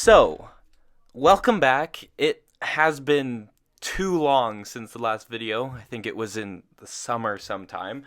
So, welcome back. It has been too long since the last video. I think it was in the summer sometime.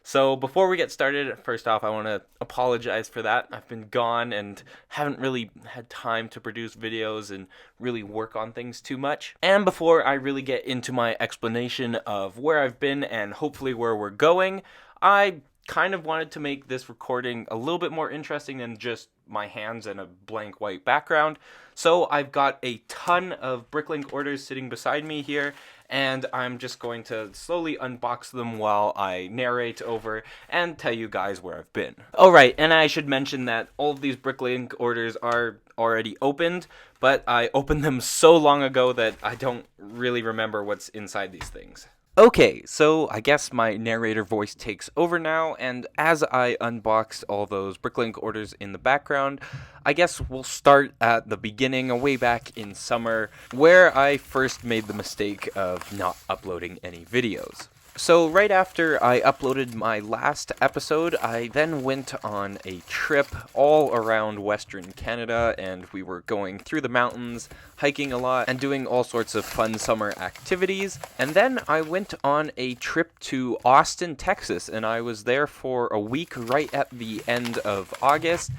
So, before we get started, first off, I want to apologize for that. I've been gone and haven't really had time to produce videos and really work on things too much. And before I really get into my explanation of where I've been and hopefully where we're going, I kind of wanted to make this recording a little bit more interesting than just my hands and a blank white background. So I've got a ton of Bricklink orders sitting beside me here, and I'm just going to slowly unbox them while I narrate over and tell you guys where I've been. Alright, and I should mention that all of these Bricklink orders are already opened, but I opened them so long ago that I don't really remember what's inside these things. Okay, so I guess my narrator voice takes over now, and as I unboxed all those Bricklink orders in the background, I guess we'll start at the beginning, way back in summer, where I first made the mistake of not uploading any videos. So right after I uploaded my last episode, I then went on a trip all around Western Canada, and we were going through the mountains, hiking a lot, and doing all sorts of fun summer activities. And then I went on a trip to Austin, Texas, and I was there for a week right at the end of August.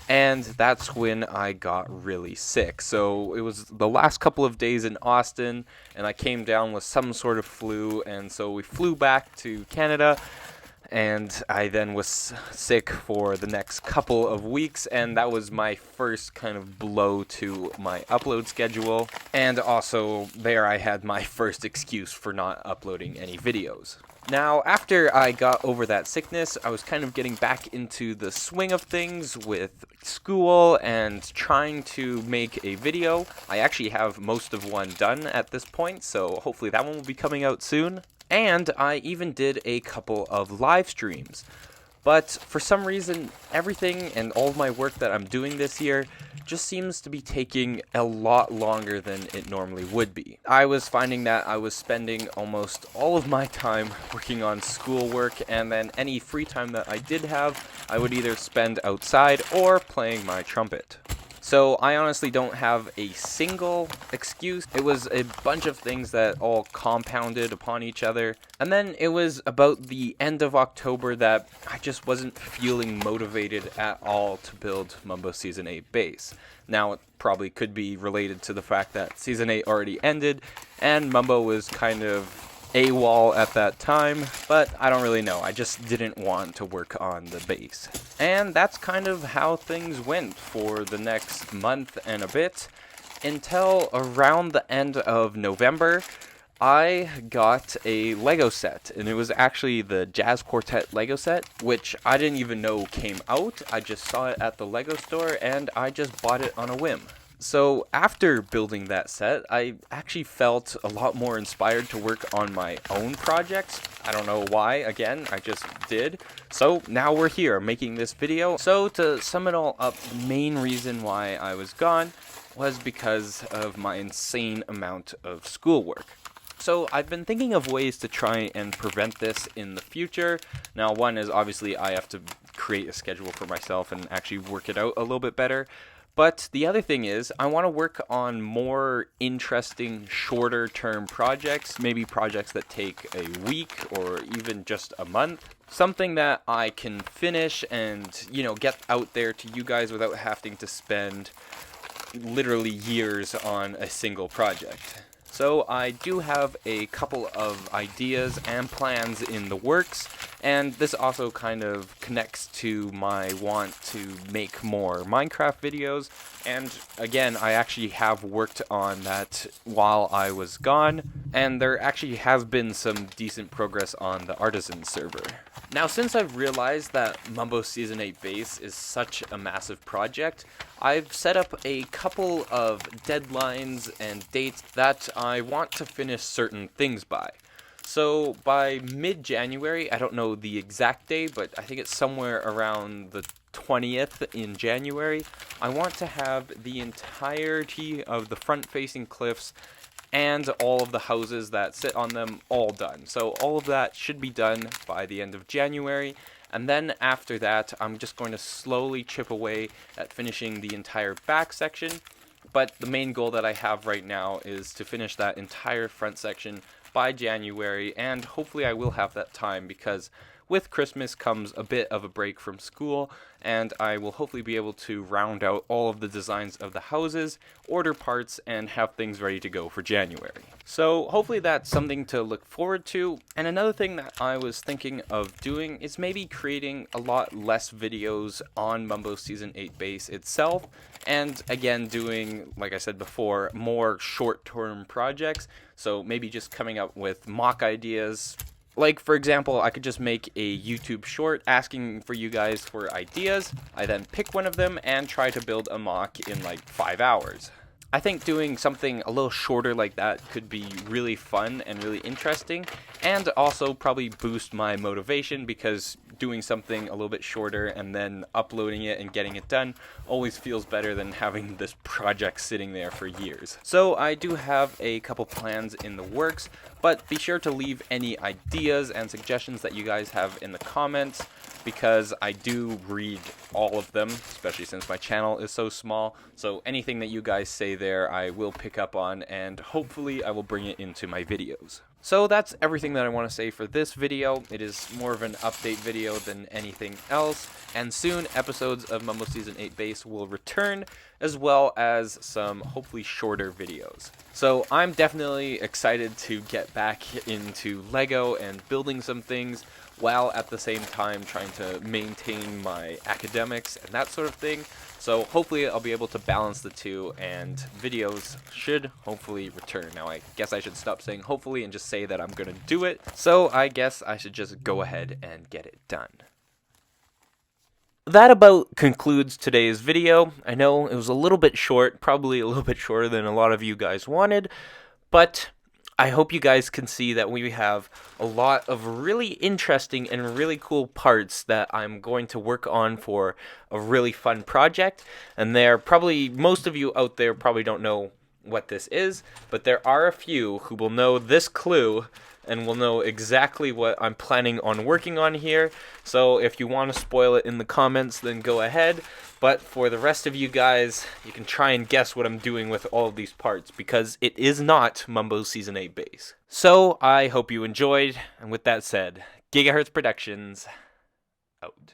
And that's when I got really sick. So it was the last couple of days in Austin, and I came down with some sort of flu, and so we flew back to Canada, and I then was sick for the next couple of weeks, and that was my first kind of blow to my upload schedule. And also, there I had my first excuse for not uploading any videos. Now, after I got over that sickness, I was kind of getting back into the swing of things with school and trying to make a video. I actually have most of one done at this point, so hopefully that one will be coming out soon. And I even did a couple of live streams. But for some reason, everything and all of my work that I'm doing this year just seems to be taking a lot longer than it normally would be. I was finding that I was spending almost all of my time working on schoolwork, and then any free time that I did have, I would either spend outside or playing my trumpet. So I honestly don't have a single excuse. It was a bunch of things that all compounded upon each other. And then it was about the end of October that I just wasn't feeling motivated at all to build Mumbo Season 8 base. Now, it probably could be related to the fact that Season 8 already ended, and Mumbo was kind of AWOL at that time, but I don't really know. I just didn't want to work on the base. And that's kind of how things went for the next month and a bit, until around the end of November, I got a Lego set, and it was actually the Jazz Quartet Lego set, which I didn't even know came out. I just saw it at the Lego store, and I just bought it on a whim. So after building that set, I actually felt a lot more inspired to work on my own projects. I don't know why, again, I just did. So now we're here making this video. So to sum it all up, the main reason why I was gone was because of my insane amount of schoolwork. So I've been thinking of ways to try and prevent this in the future. Now, one is obviously I have to create a schedule for myself and actually work it out a little bit better. But the other thing is, I want to work on more interesting, shorter term projects, maybe projects that take a week or even just a month. Something that I can finish and, get out there to you guys without having to spend literally years on a single project. So I do have a couple of ideas and plans in the works, and this also kind of connects to my want to make more Minecraft videos. And again, I actually have worked on that while I was gone, and there actually has been some decent progress on the Artisan server. Now, since I've realized that Mumbo Season 8 base is such a massive project, I've set up a couple of deadlines and dates that I want to finish certain things by. So by mid-January, I don't know the exact day, but I think it's somewhere around the 20th in January, I want to have the entirety of the front-facing cliffs and all of the houses that sit on them all done. So all of that should be done by the end of January, and then after that I'm just going to slowly chip away at finishing the entire back section, but the main goal that I have right now is to finish that entire front section by January, and hopefully I will have that time because with Christmas comes a bit of a break from school, and I will hopefully be able to round out all of the designs of the houses, order parts, and have things ready to go for January. So hopefully that's something to look forward to. And another thing that I was thinking of doing is maybe creating a lot less videos on Mumbo Season 8 base itself, and again doing, like I said before, more short-term projects. So maybe just coming up with mock ideas. Like, for example, I could just make a YouTube short asking for you guys for ideas. I then pick one of them and try to build a mock in like 5 hours. I think doing something a little shorter like that could be really fun and really interesting, and also probably boost my motivation, because doing something a little bit shorter and then uploading it and getting it done always feels better than having this project sitting there for years. So I do have a couple plans in the works, but be sure to leave any ideas and suggestions that you guys have in the comments, because I do read all of them, especially since my channel is so small. So anything that you guys say there, I will pick up on, and hopefully I will bring it into my videos. So that's everything that I want to say for this video. It is more of an update video than anything else, and soon episodes of Mumbo Season 8 Base will return, as well as some hopefully shorter videos. So I'm definitely excited to get back into LEGO and building some things, while at the same time trying to maintain my academics and that sort of thing. So hopefully I'll be able to balance the two, and videos should hopefully return. Now I guess I should stop saying hopefully and just say that I'm gonna do it. So I guess I should just go ahead and get it done. That about concludes today's video. I know it was a little bit short, probably a little bit shorter than a lot of you guys wanted, but I hope you guys can see that we have a lot of really interesting and really cool parts that I'm going to work on for a really fun project. And most of you out there probably don't know what this is, but there are a few who will know this clue and will know exactly what I'm planning on working on here. So if you want to spoil it in the comments, then go ahead. But for the rest of you guys, you can try and guess what I'm doing with all of these parts, because it is not Mumbo Season 8 base. So I hope you enjoyed, and with that said, Gigahertz Productions, out.